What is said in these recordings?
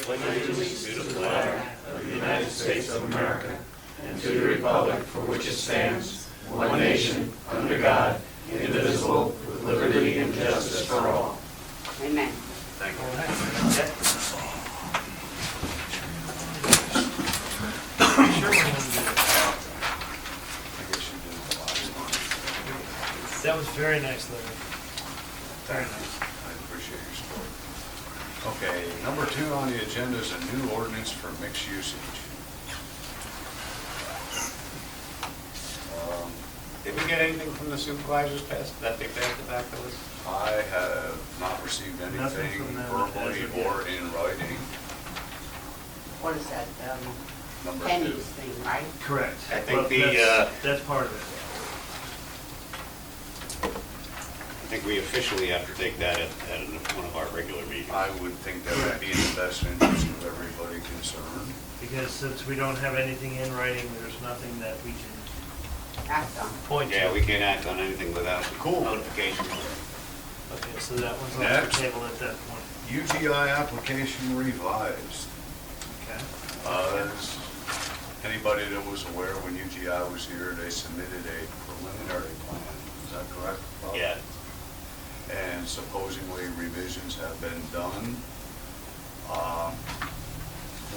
allegiance to the flag of the United States of America and to the republic for which it stands, one nation, under God, indivisible, with liberty and justice for all. Amen. Thank you. That was very nice, Larry. Very nice. I appreciate your support. Okay, number 2 on the agenda is a new ordinance for mixed usage. Did we get anything from the supervisors that they passed it back to us? I have not received Nothing anything from them verbally as of yet. or in writing. What is that, Number 2. pennies thing, right? Correct. I think that's part of it. I think we officially have to take that at one of our regular meetings. I would think that would be in the best interest of everybody concerned. Because since we don't have anything in writing, there's nothing that we can Act on. point to. Yeah, we can't act on anything without notification. Okay, so that one's off Next. the table at that point. UGI application revised. Okay. As anybody that was aware, when UGI was here, they submitted a preliminary plan. Is that correct, Bob? Yeah. And supposedly revisions have been done.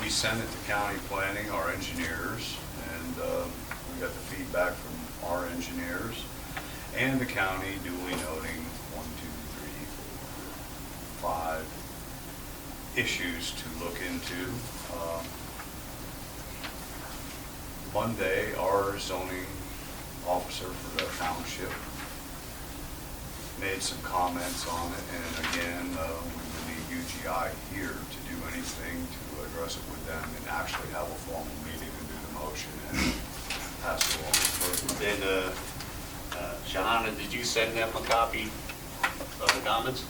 We sent it to county planning, our engineers, and we got the feedback from our engineers and the county duly noting 1, 2, 3, 4, 5 issues to look into. Monday, our zoning officer for the township made some comments on it, and again, we would need UGI here to do anything to address it with them and actually have a formal meeting and do the motion and pass it along further. Did, Shahana, did you send them a copy of the comments?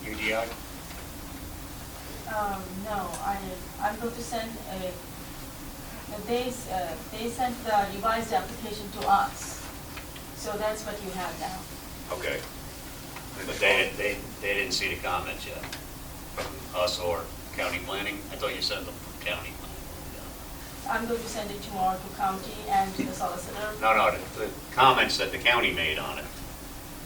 UGI? No, I'm going to send they sent the revised application to us. So that's what you have now. Okay. But they didn't see the comments yet from us or county planning? I thought you sent them from county planning. I'm going to send it tomorrow to county and to the solicitor. No, the comments that the county made on it.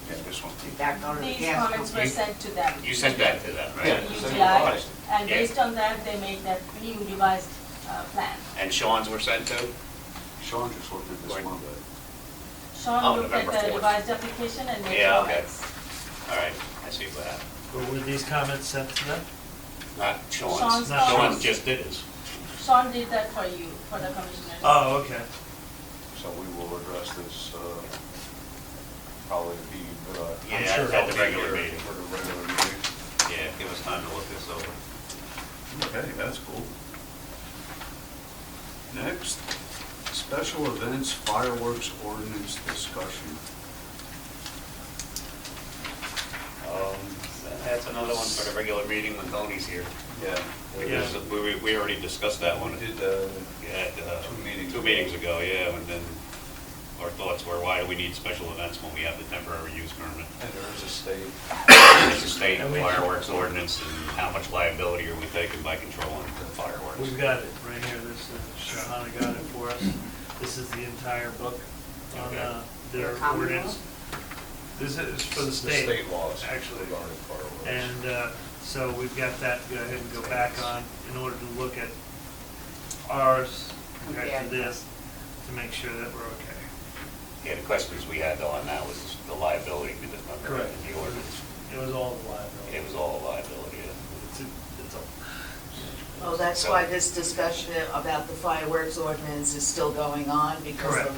Yeah, this one. Did that go to the These council? comments were sent to them. You sent that to them, right? UGI, and Yeah. based on that, they made that new revised plan. And Sean's were sent to? Sean just looked at this Right. Monday. Sean Oh, looked at November the 4th. revised application and made Yeah, okay. comments. All right, I see what happened. But were these comments sent to them? Not Sean's. Sean's Not Sean comments. just did his. Sean did that for you, for the commissioners. Oh, okay. So we will address this probably be, Yeah, I'm sure at it'll the be regular here meeting. for the regular meeting. Yeah, give us time to look this over. Okay, that's cool. Next, special events fireworks ordinance discussion. That's another one for the regular meeting when Tony's here. Yeah. Because we already discussed that one. We did, Yeah, 2 meetings. 2 meetings ago, yeah, and then our thoughts were, why do we need special events when we have the temporary use permit? and there is a state, It's a state fireworks ordinance, and how much liability are we taking by controlling the fireworks? We've got it right here. This, Shahana got it for us. This is the entire book on Okay. their The common ordinance. This is for the the state. state laws actually. regarding fireworks. And so we've got that to go ahead and go back on in order to look at ours compared to this to make sure that we're okay. Yeah, the questions we had though on that was the liability, because remember Correct. in the ordinance, It was all liability. it was all liability. Yeah. It's a, Oh, that's So- why this discussion about the fireworks ordinance is still going on, because Correct.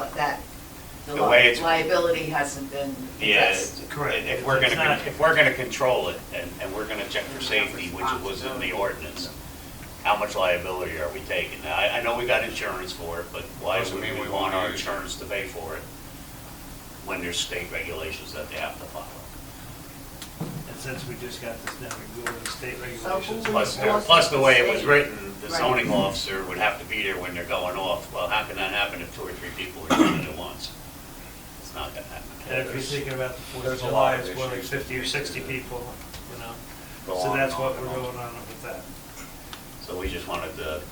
the The way it's- liability hasn't been Yeah, addressed. Correct. if we're It's gonna, not- if we're gonna control it, and we're gonna check for safety, which was in the ordinance, how much liability are we taking? Now, I know we got insurance for it, but why Doesn't would mean we we want wanna our use it. insurance to pay for it when there's state regulations that they have to follow? and since we just got this now, we go over the state So regulations. who Plus, enforces plus the way it was state? written, the Right. zoning officer would have to be there when they're going off. Well, how can that happen if 2 or 3 people are doing it at once? It's not gonna happen. And if you're thinking about the 4th of There's a July, lot of it's more like issues 50 or that 60 need to people, you know? go So on that's and what on we're and on. going on with that. So we just wanted to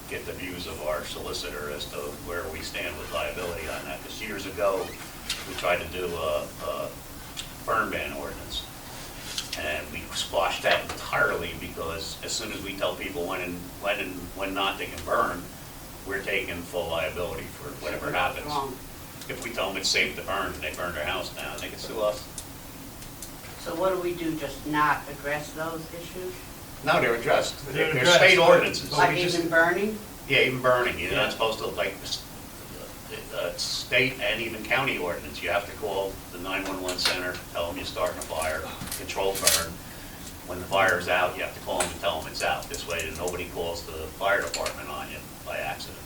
get the views of our solicitor as to where we stand with liability on that. Because years ago, we tried to do a burn ban ordinance. And we squashed that entirely because as soon as we tell people when not they can burn, we're taking full liability for whatever happens. Wrong. If we tell them it's safe to burn and they burn their house down, they can sue us. So what do we do, just not address those issues? No, they're addressed. They're They're addressed, state but- ordinances. but Like we just- even burning? Yeah, even burning, you're Yeah. not supposed to, like, state and even county ordinance, you have to call the 911 center, tell them you're starting a fire, controlled burn. When the fire's out, you have to call them and tell them it's out. This way, nobody calls the fire department on you by accident.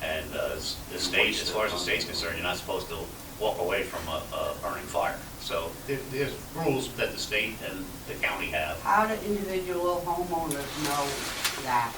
And the state, as far as the state's concerned, you're not supposed to walk away from a burning fire. So there's rules that the state and the county have. How do individual homeowners know that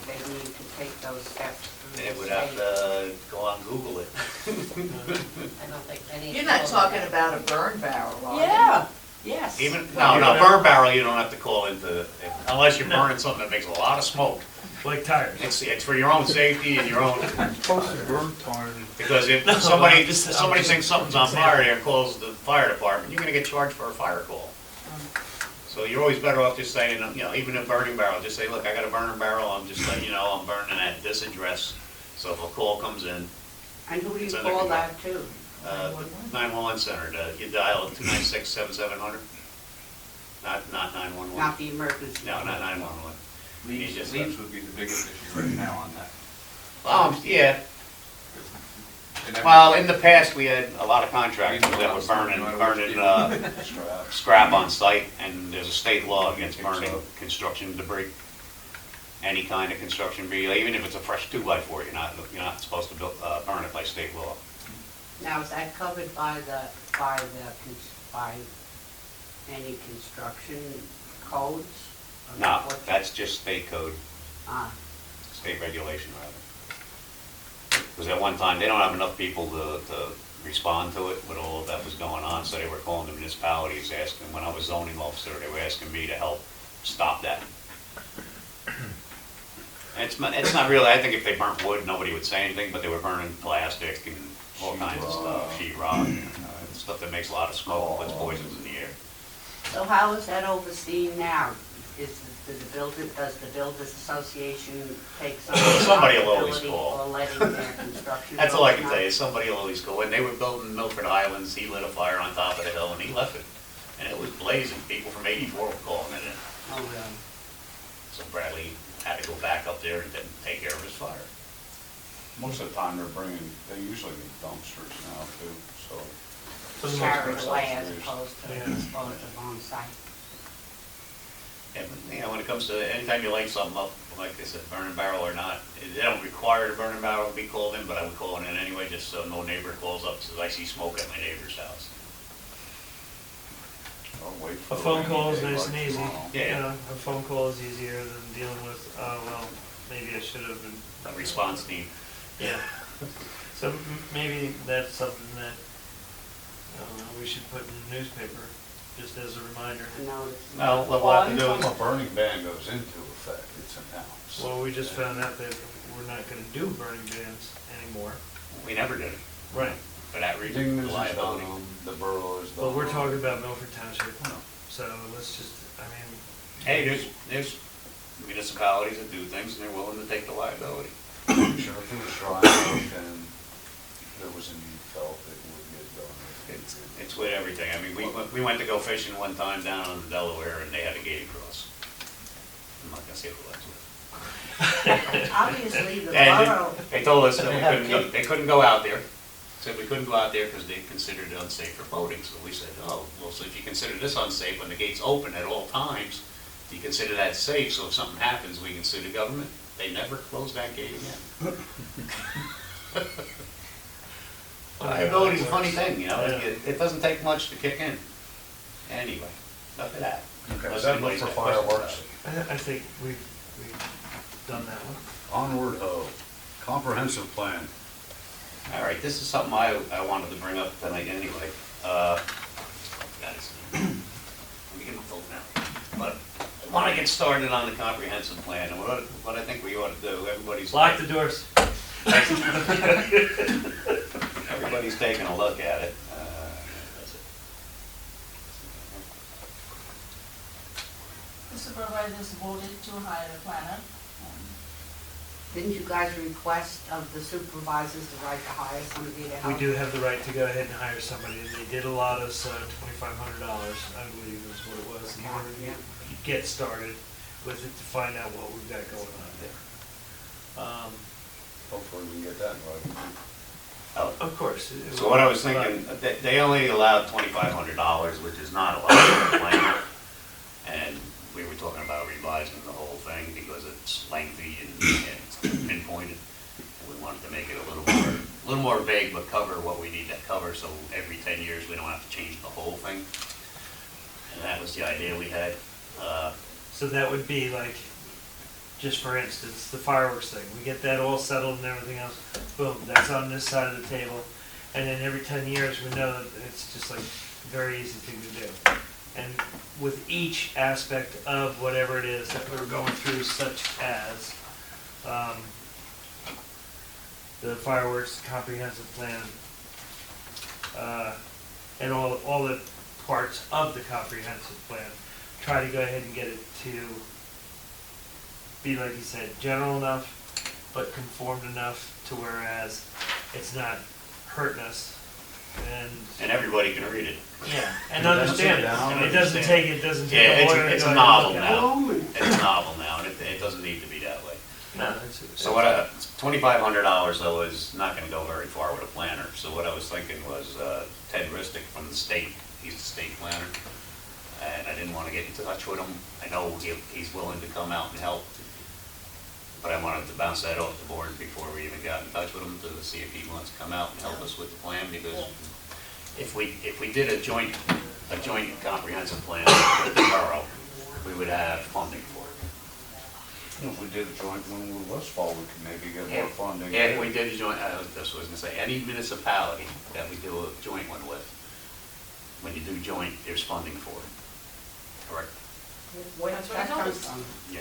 they need to take those steps through They the would have state? to go on Google it. I don't think any. You're not talking about a burn barrel, are you? Yeah, yes. Even, Well, no, you burn don't- barrel, you don't have to call into, unless you're burning something that makes a lot of smoke. Like tires. It's for your own safety and your own, Supposed to burn tires. because if No, but somebody, I'm just- somebody I'm just thinks something's on saying. fire there and calls the fire department, you're gonna get charged for a fire call. So you're always better off just saying, you know, even a burning barrel, just say, look, I got a burning barrel, I'm just letting you know I'm burning at this address. So if a call comes in, And who do you It's under call control. that to? 911 center, you dial 296-7700. Not 911. Not the emergency? No, not 911. Leaves, just- leaves would be the biggest issue right now on that. Yeah, And well, in the past, we had a lot of contractors that were burning scrap on site, and there's a state law against burning construction debris. Any kind of construction debris, even if it's a fresh 2x4, you're not supposed to burn it by state law. Now, is that covered by by any construction codes? Or No, what- that's just state code, Ah, state regulation rather. Because at one time, they don't have enough people to respond to it with all of that was going on, so they were calling the municipalities asking, when I was zoning officer, they were asking me to help stop that. It's not really, I think if they burnt wood, nobody would say anything, but they were burning plastic and all kinds of stuff, sheetrock, stuff that makes a lot of smoke, puts poisons in the air. so how is that overseen now? Does the Builders Association take some Somebody will always responsibility call. for letting their construction? That's all I can go tell you, on? somebody will always go, when they were building Milford Islands, he lit a fire on top of the hill and he left it. And it was blazing, people from 84 were calling it in. Oh, really? So Bradley had to go back up there and then take care of his fire. Most of the time they usually need dumpsters now too, so. For the most Carry part. it away as opposed to Yeah. dispose of on site. Yeah, but, when it comes to, anytime you light something up, like I said, burning barrel or not, they don't require the burning barrel to be called in, but I would call it in anyway, just so no neighbor calls up, says I see smoke at my neighbor's house. I'll wait for A phone rainy call is day nice like and easy. tomorrow. Yeah. You know, a phone call is easier than dealing with, oh, well, maybe I should have been. A response team. Yeah. So maybe that's something that, I don't know, we should put in the newspaper, just as a reminder. I noticed. Well, what we'll have to do If is, a burning ban goes into effect, it's announced. Well, we just found out that we're not gonna do burning bans anymore. we never did it, Right. for that reason, Ding the is done liability. on, the borough is done. But we're on. talking about Milford Township, No. so let's just, I mean. Hey, there's municipalities that do things and they're willing to take the liability. Sure, if it was dry enough and there was a need felt, it would get done. It's with everything. I mean, we went to go fishing one time down in Delaware and they had a gate across. I'm not gonna say who that's with. Obviously, the And borough, they told us that they couldn't go out there. Said we couldn't go out there because they considered it unsafe for boating. So we said, oh, well, so if you consider this unsafe when the gate's open at all times, do you consider that safe? So if something happens, we can sue the government. They never closed that gate again. Liability's a funny thing, you know, it doesn't take much to kick in. Anyway, enough of that. Okay, Unless is that anybody's for got questions about fireworks? it. I think we've done that one. Onward ho, comprehensive plan. All right, this is something I wanted to bring up tonight anyway. Guys, let me get my phone now. But want to get started on the comprehensive plan, and what I think we ought to do, everybody's. Lock the doors. Everybody's taking a look at it. That's it. The supervisors voted to hire a planner. Didn't you guys request of the supervisors the right to hire somebody to help? We do have the right to go ahead and hire somebody, and they did allot us $2,500, I believe is what it was, in order to get started with it to find out what we've got going on there. Hopefully we can get that right. Oh, Of course. so what I was thinking, they only allowed $2,500, which is not a lot for a planner. And we were talking about revising the whole thing because it's lengthy and it's pinpointed. And we wanted to make it a little more vague, but cover what we need to cover, so every 10 years we don't have to change the whole thing. And that was the idea we had. So that would be like, just for instance, the fireworks thing. We get that all settled and everything else, boom, that's on this side of the table. And then every 10 years, we know that it's just like a very easy thing to do. And with each aspect of whatever it is that we're going through, such as the fireworks comprehensive plan, and all the parts of the comprehensive plan, try to go ahead and get it to be, like you said, general enough, but conformed enough to whereas it's not hurting us. And everybody can read it. Yeah, and understand it. And It doesn't understand. take Yeah, a lawyer to it's go a ahead and novel look at now. Oh, It's a novel now, and it doesn't need to be that way. it. No, it's. So what, $2,500 though is not gonna go very far with a planner. So what I was thinking was Ted Ristic from the state, he's the state planner. And I didn't wanna get in touch with him. I know he's willing to come out and help. But I wanted to bounce that off the board before we even got in touch with him to see if he wants to come out and help us with the plan, because if we did a joint comprehensive plan with the borough, we would have funding for it. If we did a joint one with Westfall, we could maybe get more funding. If we did a joint, that's what I was gonna say, any municipality that we do a joint one with, when you do joint, there's funding for it. Correct? Where That's does what I that come noticed. from? Yeah.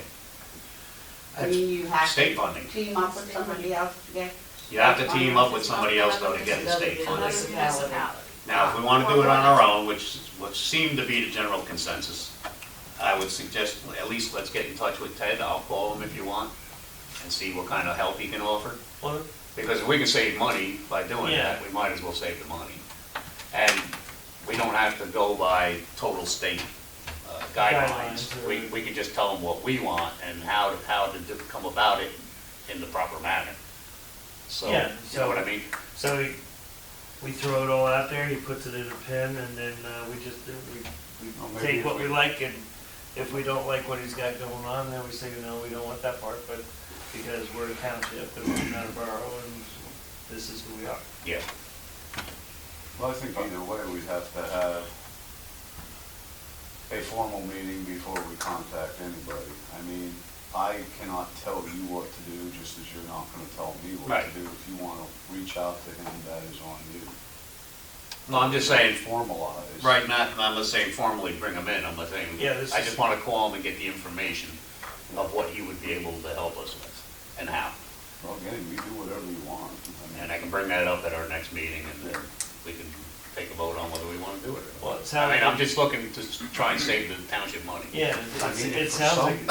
I mean, you have State to funding. team up with somebody else to get. You have to team up with somebody else though to get the state funding. Another municipality. Now, if we want to do it on our own, which seemed to be the general consensus, I would suggest at least let's get in touch with Ted. I'll call him if you want and see what kind of help he can offer. Well, Because if we can save money by doing that, we might as well save the money. And we don't have to go by total state guidelines. Guidelines, We can just tell them what we want and how to come about it in the proper manner. So, Yeah, you know what I mean? so we throw it all out there, he puts it in a pen, and then we Well, maybe take if what we- we like, and if we don't like what he's got going on, then we say, no, we don't want that part, but because we're a township and we're not a borough, and this is who we are. Yeah. Well, I think either way, we'd have to have a formal meeting before we contact anybody. I mean, I cannot tell you what to do, just as you're not gonna tell me what Right. to do. If you wanna reach out to him, that is on you. No, I'm just saying, Formalize. right, I'm not saying formally bring him in, I'm not saying, Yeah, this I is- just want to call him and get the information of what he would be able to help us with and how. Well, again, you do whatever you want. And I can bring that up at our next meeting and then we can take a vote on whether we want to do it or Well, not. it sounds I mean, I'm like- just looking to try and save the township money. Yeah, I mean, it if for sounds some- like,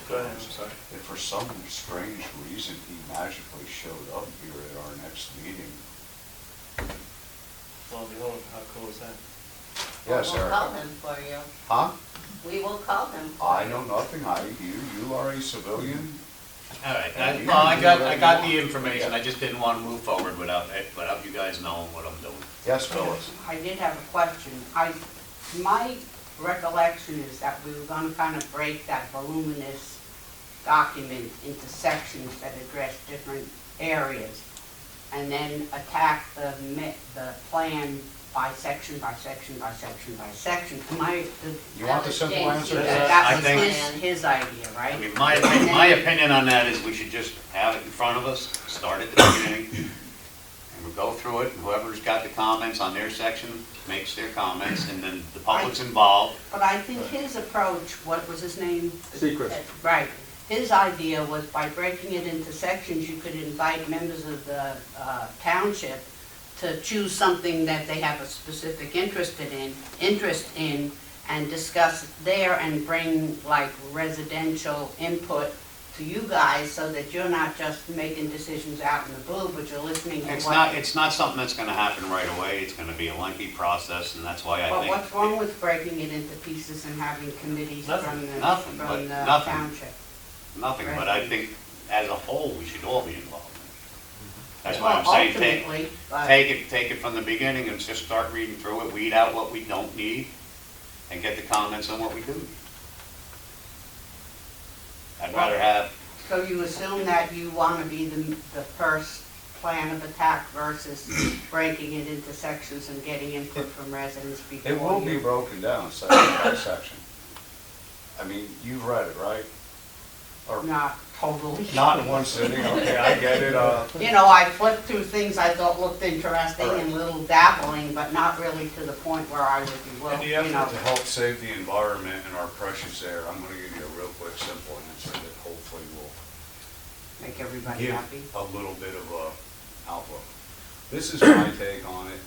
go ahead, I'm sorry. If for some strange reason he magically showed up here at our next meeting, Well, behold, how cool is that? yes, We'll call Erica. him for you. Huh? We will call him for I you. know nothing, you are a civilian. All right, Yeah, you well, can do whatever I got you the want. information, I just didn't want to move forward without you guys knowing what I'm doing. Yes, Phyllis? I did have a question. My recollection is that we were gonna kind of break that voluminous document into sections that address different areas, and then attack the plan by section, by section, by section, by section. You want the simple answer to that? That I was think- his idea, I right? mean, my opinion on that is we should just have it in front of us, start at the beginning, and we're go through it, and whoever's got the comments on their section makes their comments, and then the public's involved. But I think his approach, what was his name? Secret. Right. His idea was by breaking it into sections, you could invite members of the township to choose something that they have a specific interest in, and discuss it there and bring like residential input to you guys so that you're not just making decisions out in the blue, but you're listening to what. It's not something that's gonna happen right away, it's gonna be a lengthy process, and that's why I But think. what's wrong with breaking it into pieces and having committees from the Nothing, but from the nothing. township? Nothing, but I think as a whole, we should all be involved in it. That's why I'm Well, saying, ultimately, but- take it from the beginning and just start reading through it, weed out what we don't need, and get the comments on what we do need. I'd rather have, So you assume that you want to be the first plan of attack versus breaking it into sections and getting input from residents before It will be you? broken down section by section. I mean, you've read it, right? Or Not totally. not in one sitting, okay, I get it, You know, I flipped through things I thought looked interesting and little dabbling, but not really to the point where I would be, well, in the you know. effort to help save the environment and our precious air, I'm gonna give you a real quick, simple answer that hopefully will Make everybody give happy. a little bit of a outlook. This is my take on it.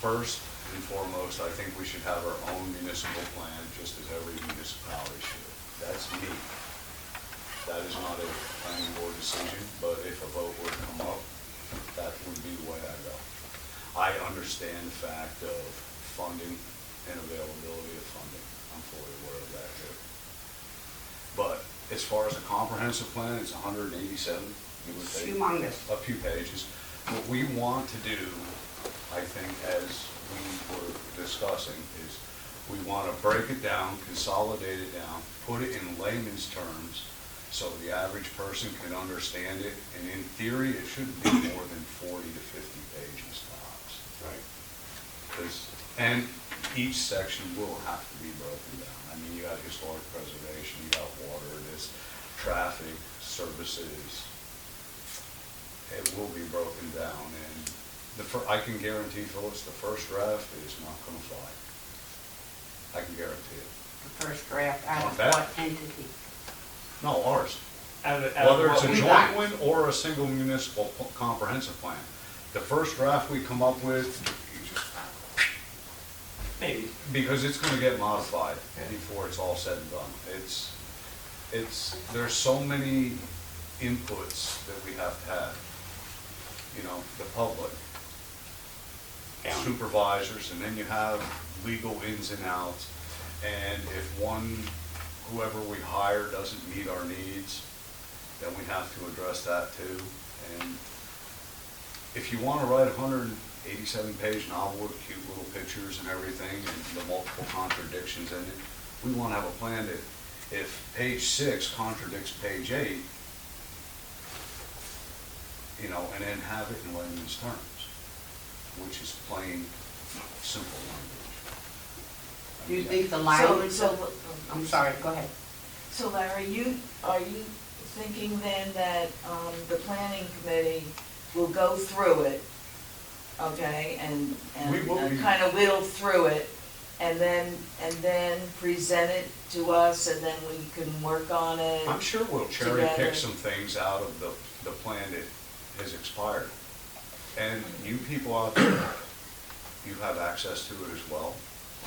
First and foremost, I think we should have our own municipal plan, just as every municipality should. That's me. That is not a planning board decision, but if a vote were to come up, that would be the way I go. I understand the fact of funding and availability of funding. I'm fully aware of that too. But as far as a comprehensive plan, it's 187, give or take. Humongous. A few pages. What we want to do, I think, as we were discussing, is we want to break it down, consolidate it down, put it in layman's terms so the average person can understand it. And in theory, it shouldn't be more than 40 to 50 pages tops. Right. And each section will have to be broken down. I mean, you got historic preservation, you got water, this traffic, services. It will be broken down, and I can guarantee, Phyllis, the first draft is not gonna fly. I can guarantee it. The first draft out Not of bad. what entity? No, ours. Out of Whether it's what a we- joint one or a single municipal comprehensive plan. The first draft we come up with, Maybe. because it's gonna get modified before it's all said and done. There's so many inputs that we have to have. You know, the public, supervisors, and then you have legal ins and outs. And if whoever we hire doesn't meet our needs, then we have to address that too. And if you want to write a 187-page novel with cute little pictures and everything and the multiple contradictions in it, we want to have a plan that if page 6 contradicts page 8, you know, and then have it in layman's terms, which is plain, simple language. Do you think the language, So, I'm sorry, go ahead. so Larry, are you thinking then that the planning committee will go through it, okay, and We will be. kind of whittle through it, and then present it to us, and then we can work on it? I'm sure we'll cherry Together. pick some things out of the plan that has expired. And you people out there, you have access to it as well.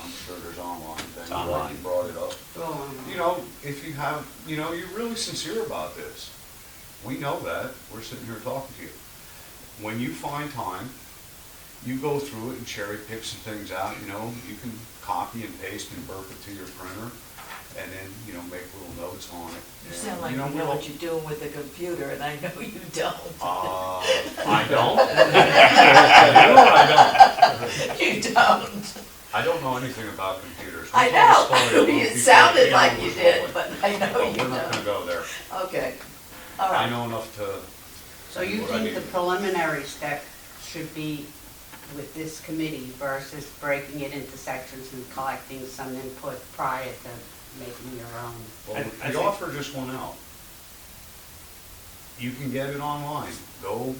I'm sure there's online things, It's like online. you brought it up. Go on. You know, if you have, you know, you're really sincere about this. We know that, we're sitting here talking to you. When you find time, you go through it and cherry pick some things out, you know, you can copy and paste and burp it to your printer, and then, you know, make little notes on it. You And, sound like you we'll- know what you're doing with the computer, and I know you don't. I don't? I do or I don't? You don't. I don't know anything about computers. I We'll tell the know, story a little it before sounded the like camera you was did, rolling. but I know But you we're not gonna don't. go there. Okay, all I right. know enough to. So you what I think the need. preliminary step should be with this committee versus breaking it into sections and collecting some input prior to making your own? Well, I the think- offer just went out. You can get it online. Go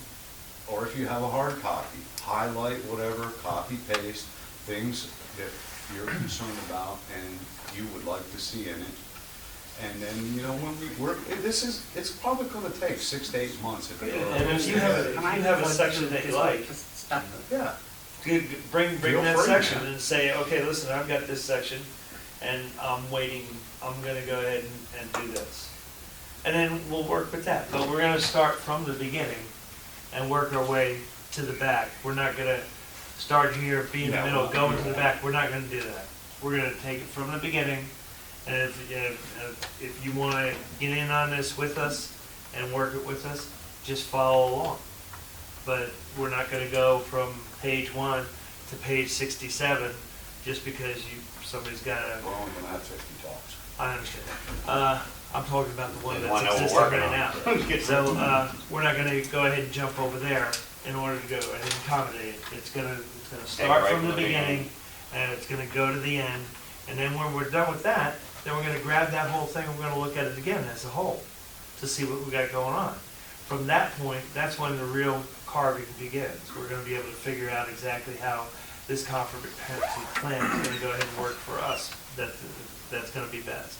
or if you have a hard copy, highlight whatever, copy, paste, things that you're concerned about and you would like to see in it. And then, you know, when we work, it's probably gonna take 6 to 8 months if it And if you have a section that you like, Yeah. bring Feel that free, section man. and say, okay, listen, I've got this section, and I'm waiting, I'm gonna go ahead and do this. And then we'll work with that, but we're gonna start from the beginning and work our way to the back. We're not gonna start here, be in the No, middle, we go into the won't. back, we're not gonna do that. We're gonna take it from the beginning, and if you wanna get in on this with us and work it with us, just follow along. But we're not gonna go from page 1 to page 67 just because somebody's got a, We're only gonna have 50 talks. I understand. I'm talking about the one The one that's that we're existing working right now. So, we're not gonna go ahead and jump over there in order to go and accommodate it. It's gonna start right from from the the beginning, and it's gonna go to the end. And then when we're done with that, then we're gonna grab that whole thing, and we're gonna look at it again as a whole to see what we got going on. From that point, that's when the real carving begins. We're gonna be able to figure out exactly how this comprehensive plan is gonna go ahead and work for us. That's gonna be best.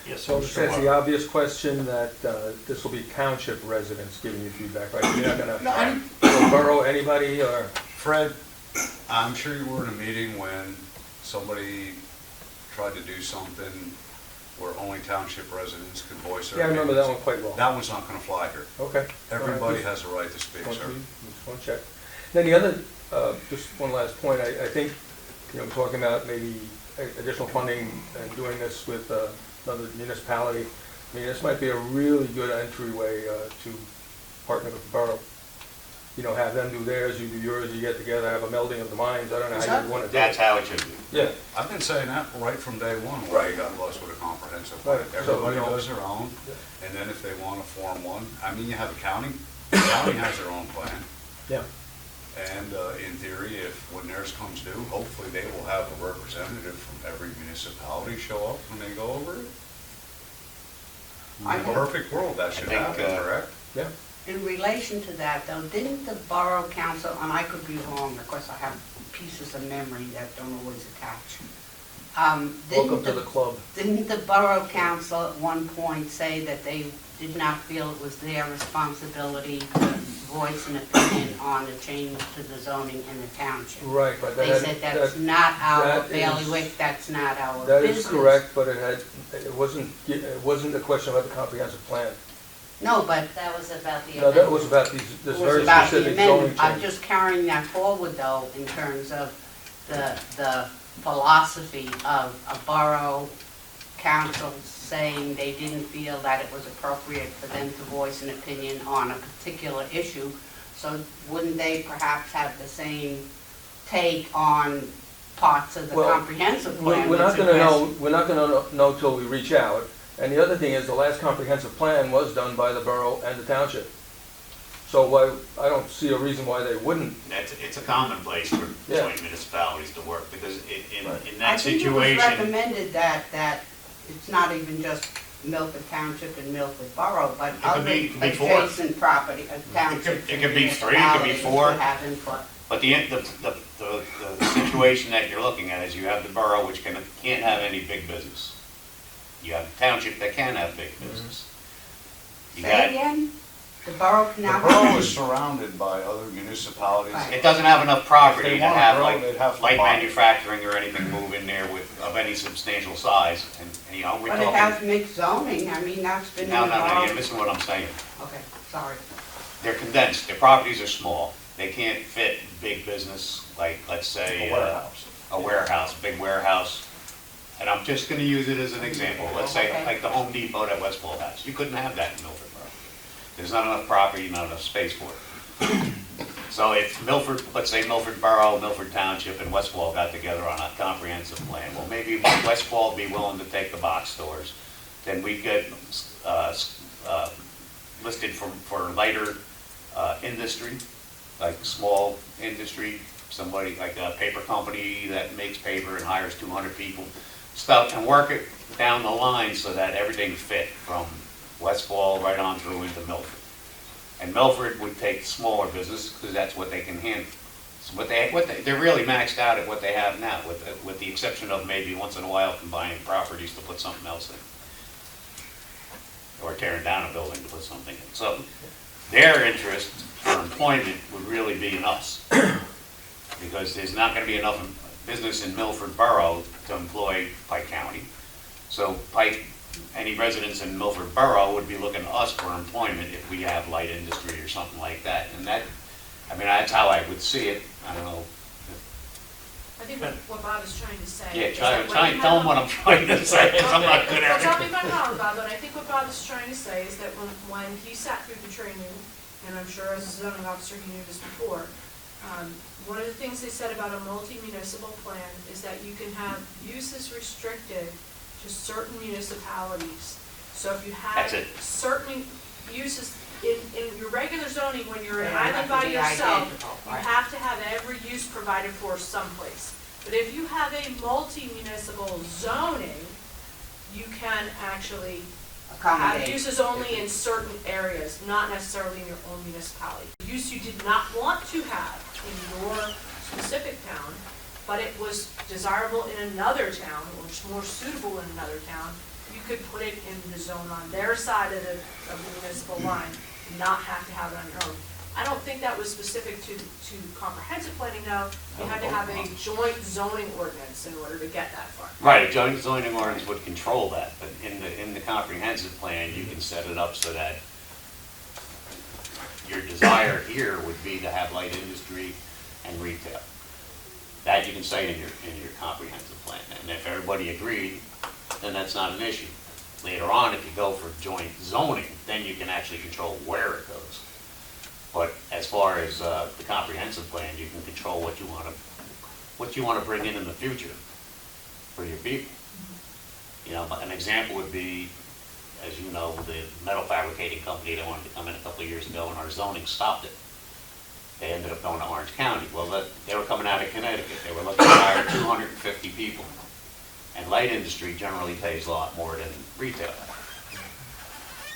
Yes, So sir. that's the obvious question that this will be township residents giving you feedback, right? You're not gonna go borough anybody or? Fred, I'm sure you were in a meeting when somebody tried to do something where only township residents could voice their Yeah, I remember that opinions. one quite well. That one's not gonna fly here. Okay. Everybody has a right to speak, Just sir. want to check. Then the other, just one last point, I think, you know, we're talking about maybe additional funding and doing this with another municipality. I mean, this might be a really good entryway to partner with the borough. You know, have them do theirs, you do yours, you get together, have a melding of the minds. I don't know how you want to do That's it. how it should be. Yeah, I've been saying that right from day one, why you got blessed with a comprehensive plan. Right, so, Everybody you know- does their own, and then if they wanna form one, I mean, you have a county, the county has their own plan. yeah. And in theory, if, when theirs comes due, hopefully they will have a representative from every municipality show up when they go over it. In I a have- perfect world, that should think, happen, correct? Yeah. In relation to that, though, didn't the Borough Council, and I could be wrong, of course, I have pieces of memory that don't always attach. Welcome to the club. Didn't the Borough Council at one point say that they did not feel it was their responsibility to voice an opinion on the change to the zoning in the township? Right, but They said that's not our that is- bailiwick, that's not our That business. is correct, but it wasn't a question about the comprehensive plan. No, but That was about the. No, that was about this it was very about the specific zoning amendment. I'm change. just carrying that forward, though, in terms of the philosophy of a borough council saying they didn't feel that it was appropriate for them to voice an opinion on a particular issue. So wouldn't they perhaps have the same take on parts of the Well, comprehensive plan? We're not which gonna address- know, we're not gonna know till we reach out. And the other thing is, the last comprehensive plan was done by the borough and the township. So I don't see a reason why they wouldn't. It's a commonplace for Yeah. joint municipalities to work, because in Right. that I think it was situation, recommended that it's not even just Milford Township and Milford Borough, but could other be- it could be four. adjacent property, townships. it and could be three, it could be municipalities four. would have input. but the situation that you're looking at is you have the borough, which can't have any big business. You have the township that can have big business. You Say got, again? The borough The cannot. borough is surrounded by other municipalities. Right. it doesn't have enough property If they to wanna have grow, like they'd have to light buy it. manufacturing or anything move in there of any substantial size, and, you know, we're But it talking. has mixed zoning, I mean, that's been in the No, borough. you're missing what I'm saying. Okay, sorry. They're condensed, their properties are small, they can't fit big business, like, let's say. A warehouse. A warehouse, big warehouse, and I'm just gonna use it as an example, let's say, Okay. like the Home Depot that Westfall has, you couldn't have that in Milford Borough. There's not enough property, not enough space for it. So if Milford, let's say Milford Borough, Milford Township, and Westfall got together on a comprehensive plan, well, maybe Westfall would be willing to take the box stores, then we'd get listed for lighter industry, like small industry, somebody like a paper company that makes paper and hires 200 people, stuff, and work it down the line so that everything fit from Westfall right on through into Milford. And Milford would take smaller business because that's what they can handle. So they're really maxed out at what they have now, with the exception of maybe once in a while combining properties to put something else in. Or tearing down a building to put something in. So their interest for employment would really be in us. Because there's not gonna be enough business in Milford Borough to employ Pike County. So any residents in Milford Borough would be looking to us for employment if we have light industry or something like that. And that's how I would see it. I don't know. I think what Bob is trying to say. Yeah, is that when you tell have them what I'm trying to say, 'cause I'm not good Well, at tell me it. if I'm wrong, Bob, but I think what Bob is trying to say is that when he sat through the training, and I'm sure as a zoning officer he knew this before, one of the things they said about a multi-municipal plan is that you can have uses restricted to certain municipalities. So if you have That's it. certain uses, in your regular zoning, when you're an They have island to by be yourself, identical, you right? have to have every use provided for someplace. But if you have a multi-municipal zoning, you can actually have Accommodate. uses only in certain areas, not necessarily in your own municipality. Use you did not want to have in your specific town, but it was desirable in another town, or it's more suitable in another town, you could put it in the zone on their side of the municipal line, and not have to have it on your own. I don't think that was specific to comprehensive planning, though. You had to have a joint zoning ordinance in order to get that far. Right, a joint zoning ordinance would control that, but in the comprehensive plan, you can set it up so that your desire here would be to have light industry and retail. That you can say in your comprehensive plan, and if everybody agreed, then that's not an issue. Later on, if you go for joint zoning, then you can actually control where it goes. But as far as the comprehensive plan, you can control what you want to bring in the future for your people. You know, an example would be, as you know, the metal fabricating company that wanted to come in a couple of years ago, and our zoning stopped it. They ended up going to Orange County. Well, they were coming out of Connecticut. They were looking to hire 250 people. And light industry generally pays a lot more than retail.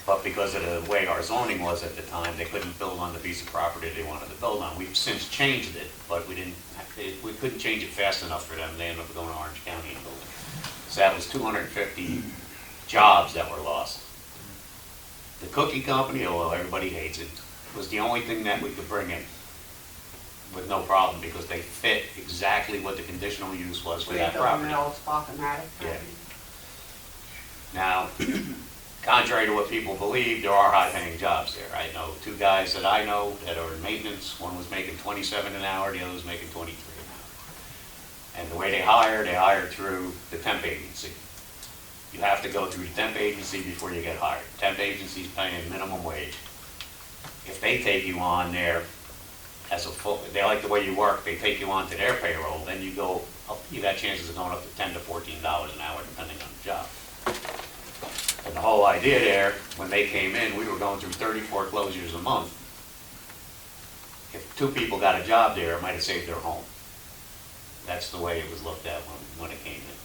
But because of the way our zoning was at the time, they couldn't build on the piece of property they wanted to build on. We've since changed it, but we couldn't change it fast enough for them. They ended up going to Orange County and building. So that was 250 jobs that were lost. The cookie company, although everybody hates it, was the only thing that we could bring in with no problem, because they fit exactly what the conditional use was for that property. Yeah. Now, contrary to what people believe, there are high-paying jobs there. I know two guys that I know that are in maintenance. One was making $27 an hour, the other was making $23 an hour. And the way they hire through the temp agency. You have to go through the temp agency before you get hired. Temp agency's paying minimum wage. If they take you on there as a full, they like the way you work, they take you on to their payroll, then you go up, you got chances of going up to $10 to $14 an hour depending on the job. And the whole idea there, when they came in, we were going through 30 foreclosures a month. If two people got a job there, it might have saved their home. That's the way it was looked at when it came in.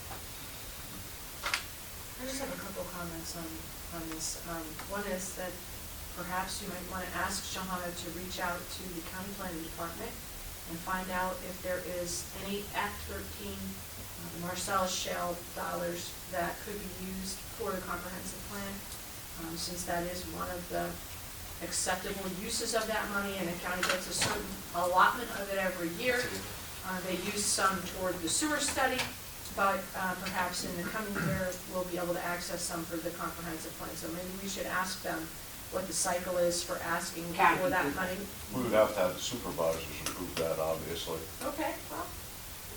I just have a couple comments on this. One is that perhaps you might want to ask Shahana to reach out to the county planning department and find out if there is any Act 13 Marcellus Shale dollars that could be used for the comprehensive plan, since that is one of the acceptable uses of that money, and the county gets a certain allotment of it every year. They use some toward the sewer study, but perhaps in the coming year, we'll be able to access some for the comprehensive plan. So maybe we should ask them what the cycle is for asking for that money. We would have to have the supervisors approve that, obviously. Okay, well,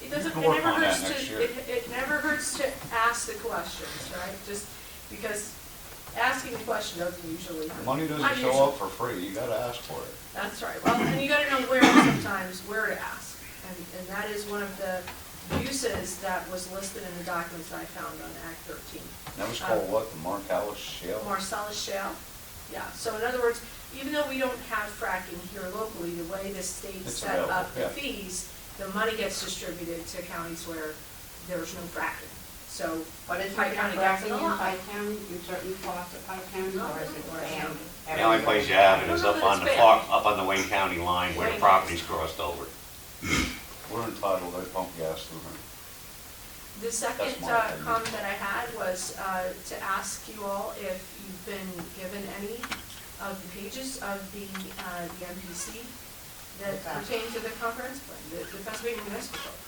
it can work on that next year. it never hurts to ask the questions, right? Just because asking the question doesn't usually hurt. Money doesn't show up for free, you gotta ask for it. That's right. Well, and you gotta know sometimes where to ask. And that is one of the uses that was listed in the documents that I found on Act 13. That was called what, the Marcellus Shale? Marcellus Shale. Yeah, so in other words, even though we don't have fracking here locally, the way the state It's set up available, the yeah. fees, the money gets distributed to counties where there's no fracking. So, But is Pike it County just gets it a in lot. Pike County, in certain parts of Pike County, No, or is it Wayne banned? County. The only place you have it is No, up no, on the it's far, banned. up on the Wayne County line where the Wayne. property's crossed over. We're entitled to pump gas through them. The second That's my opinion. comment that I had was to ask you all if you've been given any of the pages of the MPC that What's that? pertain to the comprehensive plan, the Pennsylvania Municipal Code.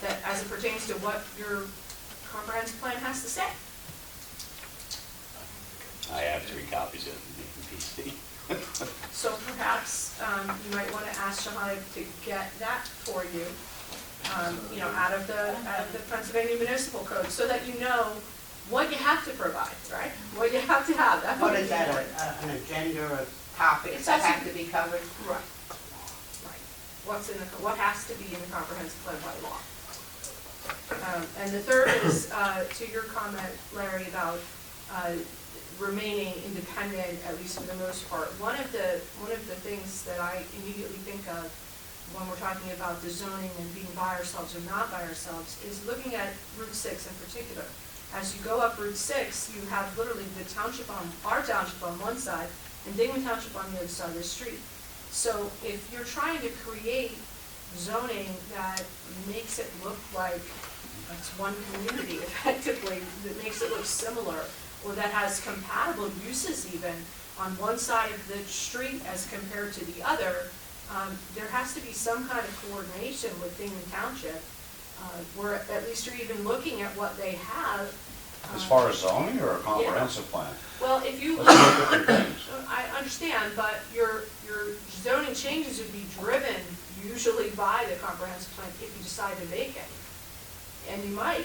That as it pertains to what your comprehensive plan has to say. I have 3 copies of the PC. So perhaps you might want to ask Shahada to get that for you, out of the Pennsylvania Municipal Code, so that you know what you have to provide, right? What you have to have. That What would is be that, important. an agenda of topics It's that also- have to be covered? Right, right. What has to be in the comprehensive plan by law. And the third is, to your comment, Larry, about remaining independent, at least for the most part. One of the things that I immediately think of when we're talking about the zoning and being by ourselves or not by ourselves is looking at Route 6 in particular. As you go up Route 6, you have literally the township our township on one side and Dingman Township on the other side of the street. So if you're trying to create zoning that makes it look like it's one community effectively, that makes it look similar, or that has compatible uses even on one side of the street as compared to the other, there has to be some kind of coordination with Dingman Township, where at least you're even looking at what they have. As far as zoning or a comprehensive plan? Well, if you, Those are different things. I understand, but your zoning changes would be driven usually by the comprehensive plan if you decide to make it. And you might,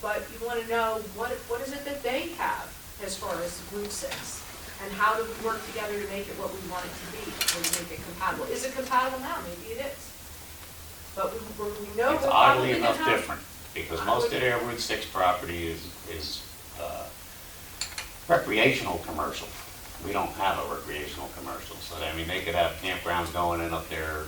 but you want to know what is it that they have as far as Route 6? And how do we work together to make it what we want it to be, or to make it compatible? Is it compatible now? Maybe it is. But we know It's we're oddly probably enough gonna have. different, because most of their Route 6 property is recreational commercial. We don't have a recreational commercial, so I mean, they could have campgrounds going in up there,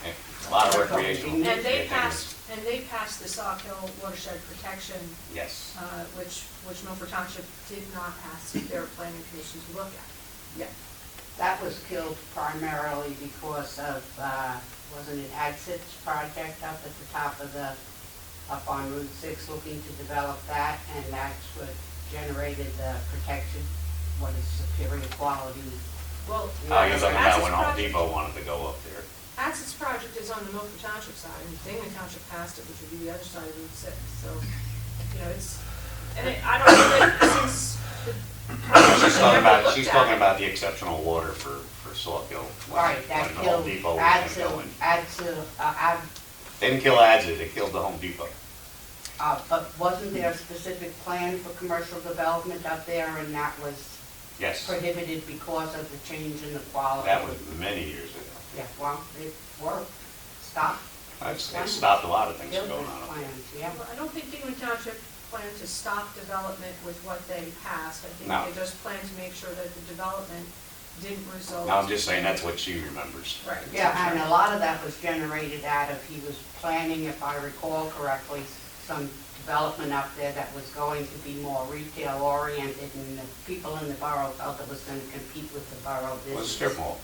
and a lot of recreational. And they Yeah, passed the Sauk Hill watershed protection, Yes. which Milford Township did not ask their planning commission to look at. Yeah. That was killed primarily because of, wasn't it AdSip's project up at the top of up on Route 6 looking to develop that, and that's what generated the protection, what is superior quality. Well, Oh, you're talking about when Adson's Home project- Depot wanted to go up there. Adson's project is on the Milford Township side, and Dingman Township passed it, which would be the other side of Route 6. So, it's, and I don't know that since the. She's talking about the exceptional water for Sauk Hill. Right, that when the Home killed Depot was gonna go in. Adsil, Didn't kill Adsit, it killed the Home Depot. but wasn't there a specific plan for commercial development up there, and that was Yes, prohibited because of the change in the quality? that was many years ago. Yeah, well, it worked, stopped. It stopped a lot of things from Building going on up there. plans, yeah. Well, I don't think Dingman Township planned to stop development with what they passed. I think No. they just planned to make sure that the development didn't result. No, I'm just saying that's what she remembers. Right. Yeah, and a lot of that was generated out of, he was planning, if I recall correctly, some development up there that was going to be more retail oriented, and the people in the borough felt it was going to compete with the borough It was a business. strip mall.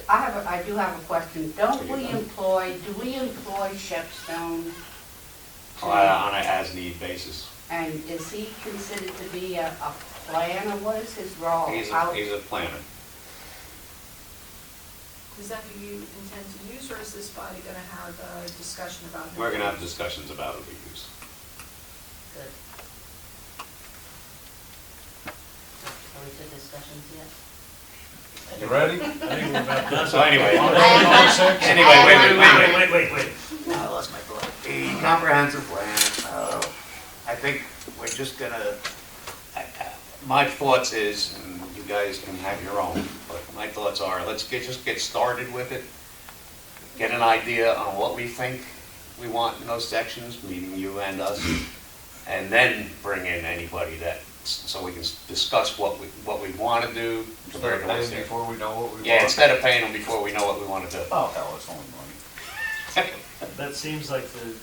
I do have a question. Do we employ Shepstone? On an as-need basis. And is he considered to be a planner? What is his role? He's How- a planner. Is that who you intend to use, or is this body gonna have a discussion about him? We're gonna have discussions about it, we use. Good. Are we to discussions yet? You ready? So anyway, Wait. I lost my thought. The comprehensive plan, I think we're just gonna, my thoughts is, and you guys can have your own, but my thoughts are, just get started with it. Get an idea on what we think we want in those sections, meaning you and us, and then bring in anybody so we can discuss what we want to do. Start paying before we know what we want. Yeah, instead of paying them before we know what we want to do. Oh, hell, it's only money. that seems like the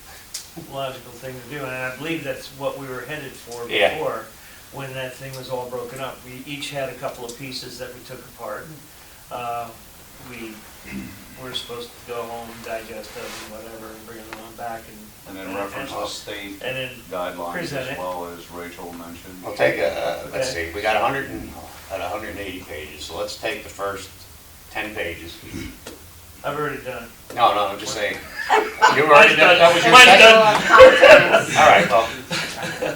logical thing to do, and I believe that's what we were headed for Yeah. before, when that thing was all broken up. We each had a couple of pieces that we took apart. We were supposed to go home, digest them, and whatever, and bring them on back And then reference the state and then guidelines present as it. well as Rachel mentioned. We'll take let's see, we got 180 pages, so let's take the first 10 pages. I've already done it. No, I'm just saying. You already done, that was your Mine's section? done. All right, well,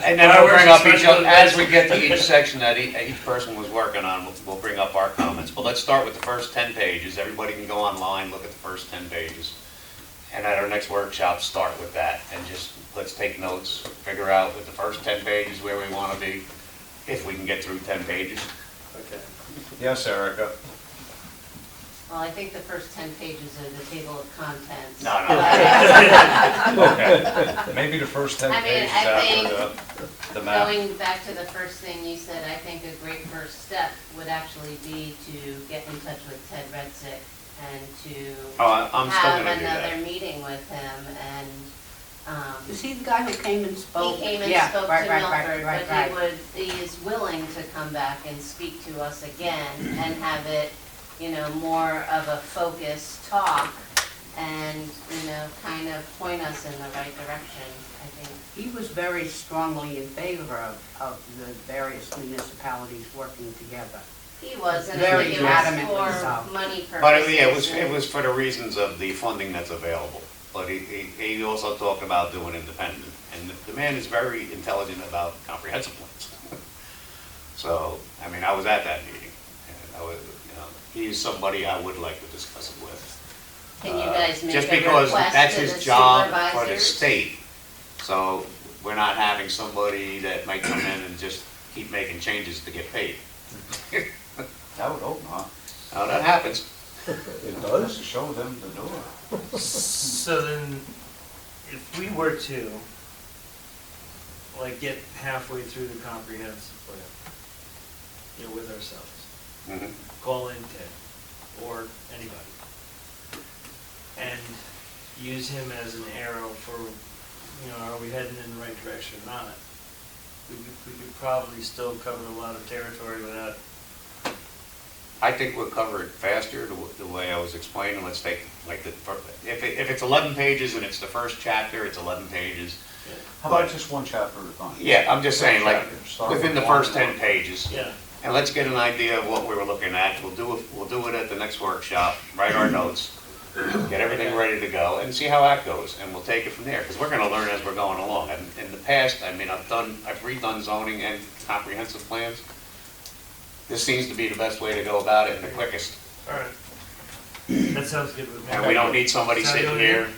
and then we'll bring up each, as we get to each section that each person was working on, we'll bring up our comments. But let's start with the first 10 pages. Everybody can go online, look at the first 10 pages. And at our next workshop, start with that, and just, let's take notes, figure out with the first 10 pages where we want to be, if we can get through 10 pages. Okay. Yes, Erica? Well, I think the first 10 pages are the table of contents. No. Okay. Maybe the first 10 I mean, pages I after the map. Going back to the first thing you said, I think a great first step would actually be to get in touch with Ted Redsick and to Oh, I'm still have going to do another that. meeting with him, and Is he the guy who came and spoke? he came and Yeah, spoke to right, right, Milford, right, but right. he is willing to come back and speak to us again and have it, more of a focused talk and, kind of point us in the right direction, I think. He was very strongly in favor of the various municipalities working together. He was, and I Very think it was adamantly so. for money purposes. But yeah, it was for the reasons of the funding that's available. But he also talked about doing independent. And the man is very intelligent about comprehensive plans. So, I mean, I was at that meeting. And I was, he's somebody I would like to discuss it with. Can you guys make Just a because request that's to his the job for the supervisors? state. So we're not having somebody that might come in and just keep making changes to get paid. I would hope not. Now, that happens. It Let's does? show them the door. So then, if we were to, like, get halfway through the comprehensive plan, with ourselves, Mhm. call in Ted, or anybody, and use him as an arrow for, are we heading in the right direction or not? We could probably still cover a lot of territory without. I think we'll cover it faster, the way I was explaining. Let's take, like, if it's 11 pages and it's the first chapter, it's 11 pages. How about just one chapter at a time? Yeah, I'm just saying, like, Start within the with one first and 10 one. pages. Yeah. And let's get an idea of what we were looking at. We'll do it at the next workshop, write our notes, get everything ready to go, and see how that goes. And we'll take it from there, because we're gonna learn as we're going along. And in the past, I mean, I've redone zoning and comprehensive plans. This seems to be the best way to go about it and the quickest. All right. That sounds good with me. And we don't need somebody Sound sitting good? here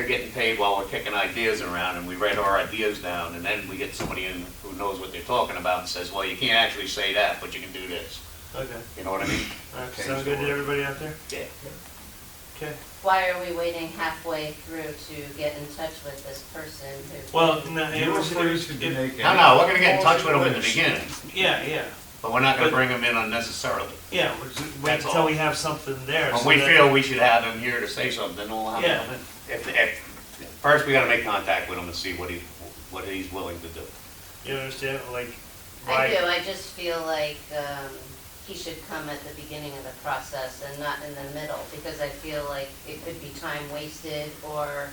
getting paid while we're kicking ideas around, and we write our ideas down, and then we get somebody in who knows what they're talking about and says, well, you can't actually say that, but you can do this. Okay. You know what I mean? All right. Okay, Sound good to everybody out there? Yeah. Okay. Why are we waiting halfway through to get in touch with this person who? Well, no, it You were was, free to make any. No, we're gonna get in touch with them in the beginning, yeah, but we're not gonna But- bring them in unnecessarily. yeah, we'll just wait That's until all. we have something there. When so we that- feel we should have him here to say something, then we'll have Yeah. him. First, we gotta make contact with him and see what he's willing to do. You understand, like, I do, why, I just feel like he should come at the beginning of the process and not in the middle, because I feel like it could be time wasted, or,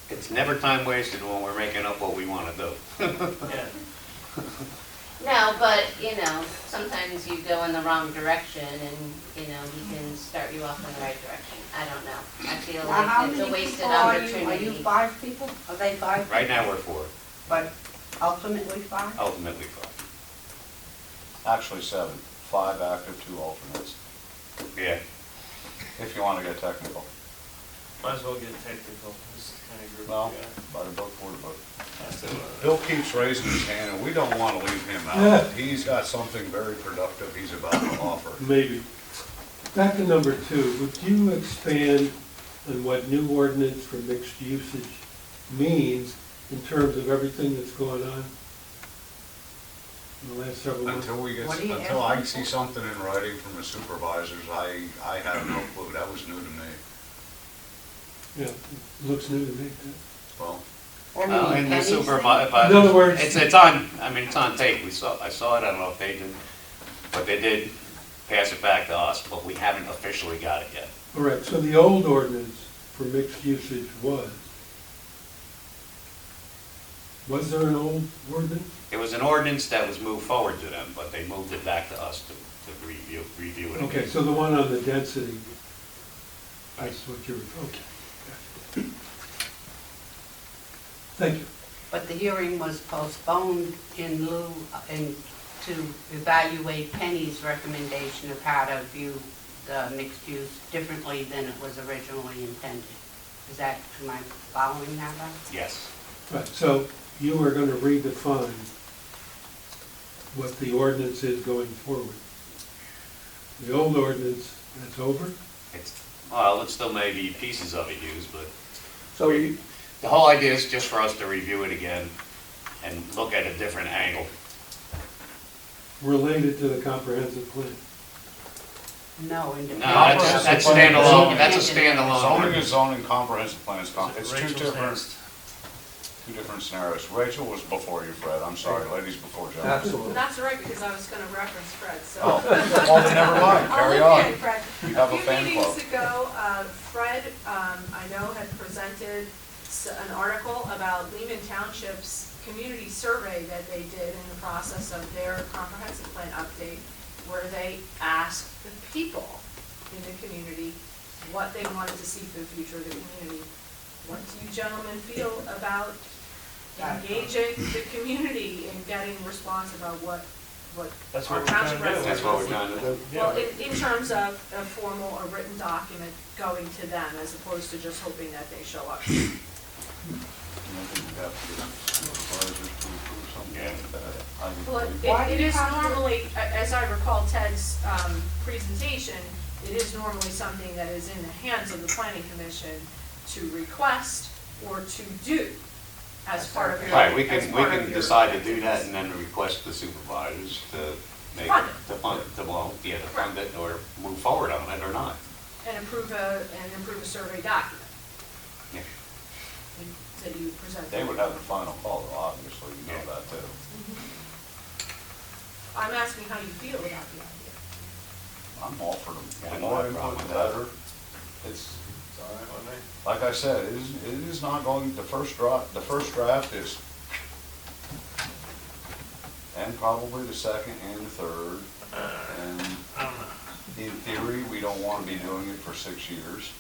It's never time wasted when we're making up what we wanna do. yeah. no, but, sometimes you go in the wrong direction and, he can start you off in the right direction. I don't know. I feel Now, how like it's a many wasted people are you? opportunity. Are you 5 people? Are they 5? Right now, we're 4, But ultimately 5? ultimately 5. Actually 7, 5 active, 2 alternates, Yeah. if you want to get technical. Might as well get technical, this is the kind of group we Well, got. by the book, for the book. So, Bill keeps raising his hand, and we don't want to leave him out. He's got something very productive he's about to offer. Maybe. Back to number 2, would you expand on what new ordinance for mixed usage means in terms of everything that's going on in the last several months? What are you Until I asking see for? something in writing from the supervisors, I have no clue. That was new to me. Yeah, it looks new to me, too. Well, Or Well, maybe and the Penny's thing? supervisor, In other words- it's on, I mean, it's on tape, I saw it, I don't know if they did, but they did pass it back to us, but we haven't officially got it yet. All right, so the old ordinance for mixed usage was there an old ordinance? It was an ordinance that was moved forward to them, but they moved it back to us to review it again. Okay, so the one on the density, that's what you're, okay. Gotcha. Thank you. But the hearing was postponed in lieu, to evaluate Penny's recommendation of how to view the mixed use differently than it was originally intended. Am I following that right? Yes. Right, so you are gonna redefine what the ordinance is going forward. The old ordinance, that's over? Well, it still may be pieces of it used, but So you, the whole idea is just for us to review it again and look at a different angle. Related to the comprehensive plan. No, No, independent. that's standalone, that's a standalone. zoning ordinance. is zoning, comprehensive plan is it's Rachel's next. two different scenarios. Rachel was before you, Fred, I'm sorry, ladies before gentlemen. Absolutely. That's all right, because I was gonna reference Fred, so. Oh, well, then never mind, carry Okay, on. Fred. You have a fan few club. meetings ago, Fred, I know, had presented an article about Lehman Township's community survey that they did in the process of their comprehensive plan update, where they asked the people in the community what they wanted to see for the future of the community. What do you gentlemen feel about engaging the community in getting response about what That's our what we're trying township to do. residents That's what we're trying to do. well, in terms of a formal, a written document going to them, as opposed to just hoping that they show up. Well, Why do it you is have to- normally, as I recall Ted's presentation, it is normally something that is in the hands of the planning commission to request or to do as part of your. Right, we as can part of your decide to do that activities. and then request the supervisors to make, Fund it. to fund it, to fund it or move forward on it or not. And approve a survey document Yeah. that you present. They would have the final call, though, obviously, you know Yeah. that too. I'm asking how you feel about the idea. I'm all for them. Yeah, I The don't more have a problem input, with the that. better. It's, like I said, it is not going, the first draft is, and probably the second and the third. And I don't know. in theory, we don't want to be doing it for 6 years.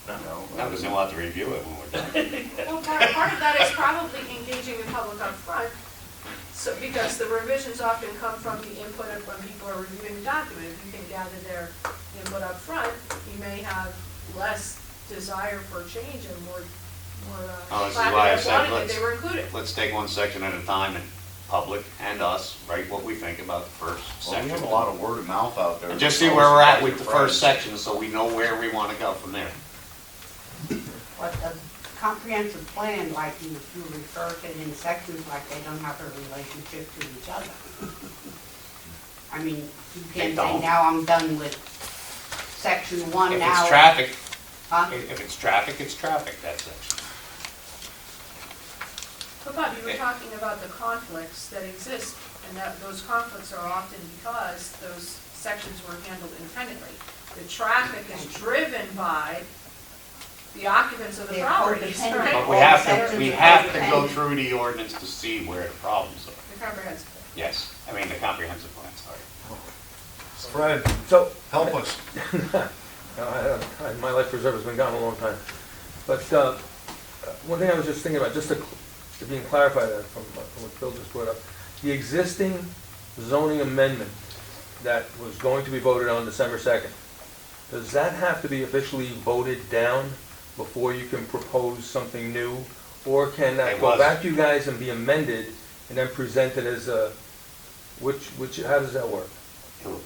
You know, Now, because we'll have to review it when we're done. Well, part of that is probably engaging the public up front. So, because the revisions often come from the input of when people are reviewing the document. If you can gather their input up front, you may have less desire for change and more Oh, this is clarity why I of said wanting that let's- they were included. Let's take one section at a time and public and us, write what we think about the first well, we section. have a lot of word of mouth out there. And just see where we're at with the first section so we know where we want to go from there. But the comprehensive plan, like you refer to it in sections, like they don't have a relationship to each other. I mean, you They can't say, don't. now I'm done with section one If now. it's traffic, Huh? if it's traffic, it's traffic, that section. But Bob, you were talking about the conflicts that exist, and that those conflicts are often because those sections were handled independently. The traffic is driven by the occupants of the They're properties, codependent. right? But All sections we are have to go codependent. through the ordinance to see where the problems are. The comprehensive. Yes, I mean, the comprehensive plan, sorry. Fred, so, Help us. my life preserver has been gone a long time. But one thing I was just thinking about, just to being clarified from what Bill just brought up, the existing zoning amendment that was going to be voted on December 2nd, does that have to be officially voted down before you can propose something new? Or can that It go was. back to you guys and be amended and then presented as a, how does that work?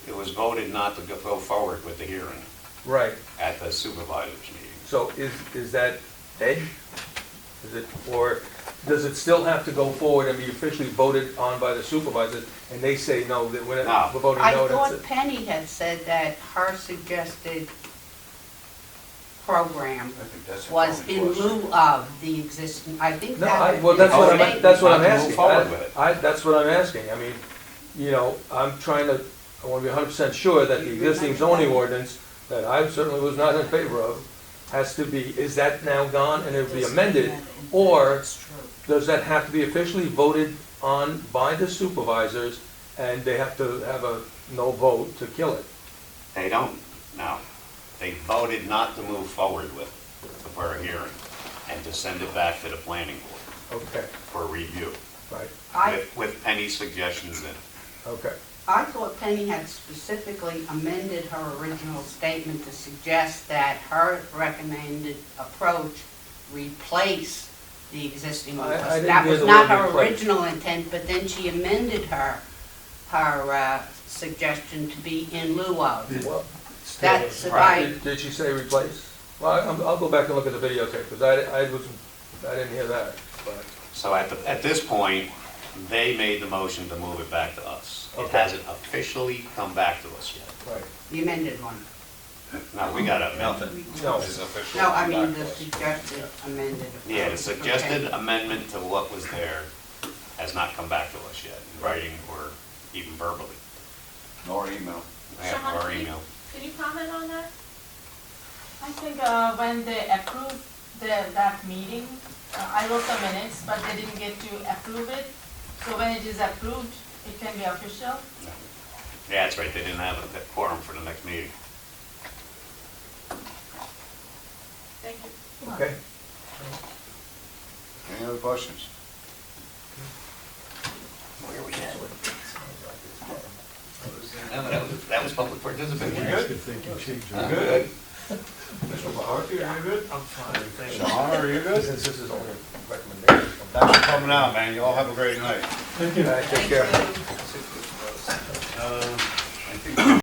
It was voted not to go forward with the hearing Right. at the supervisors meeting. So is that dead? Is it, or does it still have to go forward and be officially voted on by the supervisors, and they say, no, that we're No. voting I no, that's thought it? Penny had said that her suggested program I think that's a was Tony in question. lieu of the existing, I think No, that. well, that's what statement. that's what I'm Not to move asking. forward with it. That's what I'm asking. I mean, you know, I'm trying to, I want to be 100% sure that the existing zoning ordinance, that I certainly was not in favor of, has to be, is that now gone and it'll be amended? Or does that have to be officially voted on by the supervisors and they have to have a no vote to kill it? They don't, no. They voted not to move forward with it for a hearing and to send it back to the planning board Okay, for review, right, with any suggestions in it. okay. I thought Penny had specifically amended her original statement to suggest that her recommended approach replace the existing one. I didn't That hear was the not word her replace. original intent, but then she amended her suggestion to be in lieu of. Well, That's right. did she say replace? Well, I'll go back and look at the videotape, because I didn't hear that, but. So at this point, they made the motion to move it back to us. It Okay. hasn't officially come back to us yet. Right. The amended one. No, we got to amend it. No, No, I mean the suggested amended. Yeah, the approach. suggested Okay. amendment to what was there has not come back to us yet, in writing or even verbally. Nor email. I have our email. Can you comment on that? I think when they approved that meeting, I wrote the minutes, but they didn't get to approve it. So when it is approved, it can be official. Yeah, that's right, they didn't have a quorum for the next meeting. Thank you. okay. Any other questions? Where are we at? No, that was public participation. Good. Mr. Maharkey, are you good? I'm fine, thank you. Shahana, are you good? Since this is only a recommendation. Thanks for coming out, man. You all have a great night. Thank you. Take care. Thank you.